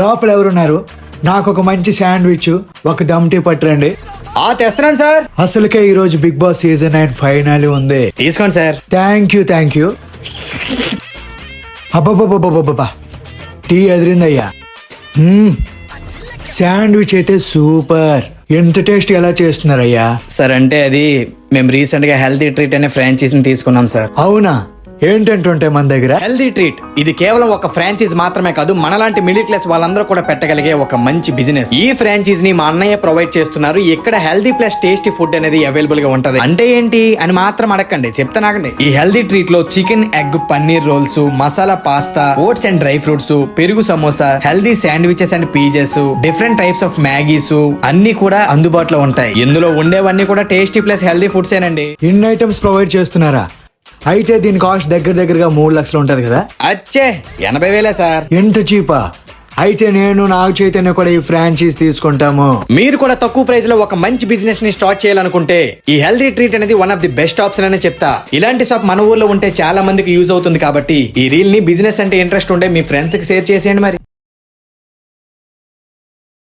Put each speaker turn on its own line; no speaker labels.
లోపల ఎవరున్నారు? నాకు ఒక మంచి శాండ్విచ్, ఒక దమ్ టీ పట్టరండి.
తెస్తున్నాను సార్.
అసలుకే ఈ రోజు బిగ్ బాస్ సీజన్ 9 ఫైనల్ ఉంది.
తీసుకోండి సార్.
Thank you. అబ్బబ్బబ్బబ్బబ్బా, టీ ఎదిరిందయ్యా. శాండ్విచ్ అయితే సూపర్. ఎంత టేస్ట్ ఎలా చేస్తున్నారయ్యా?
సార్ అంటే అది మేము రీసెంట్ గా హెల్తీ ట్రీట్ అనే ఫ్రాంచైజీని తీసుకున్నాం సార్.
అవునా? ఏంటంటుంటే మన దగ్గర
హెల్తీ ట్రీట్ ఇది కేవలం ఒక ఫ్రాంచైజ్ మాత్రమే కాదు, మనలాంటి మిడిల్ క్లాస్ వాళ్ళందరూ కూడా పెట్టగలిగే ఒక మంచి బిజినెస్. ఈ ఫ్రాంచైజ్ ని మా అన్నయ్య ప్రొవైడ్ చేస్తున్నారు. ఇక్కడ హెల్తీ ప్లస్ టేస్టీ ఫుడ్ అనేది అవైలబుల్ గా ఉంటది. అంటే ఏంటి అని మాత్రం అడగండి, చెప్తానాగండి. ఈ హెల్తీ ట్రీట్ లో chicken, egg, paneer rolls, masala pasta, oats and dry fruits, పెరుగు samosa, healthy sandwiches and pizzas, different types of Maggis అన్ని కూడా అందుబాటులో ఉంటాయి. ఇందులో ఉండేవన్నీ కూడా టేస్టీ ప్లస్ హెల్దీ ఫుడ్స్ ఏనండి.
ఇన్ని ఐటమ్స్ ప్రొవైడ్ చేస్తున్నారా? అయితే దీని కాస్ట్ దగ్గరగా 3 లక్షలు ఉంటది కదా?
అచ్చే 80,000 సార్.
ఎంత చీపా? అయితే నేను, నాగ చైతన్య కూడా ఈ ఫ్రాంచైజ్ తీసుకుంటాము.
మీరు కూడా తక్కువ ప్రైస్ లో ఒక మంచి బిజినెస్ ని స్టార్ట్ చేయాలనుకుంటే ఈ హెల్దీ ట్రీట్ అనేది one of the best option అని చెప్తా. ఇలాంటి షాప్ మన ఊర్లో ఉంటే చాలా మందికి యూజ్ అవుతుంది. కాబట్టి ఈ రీల్ ని బిజినెస్ అంటే ఇంట్రెస్ట్ ఉంటే మీ ఫ్రెండ్స్ కి షేర్ చేసేయండి మరి.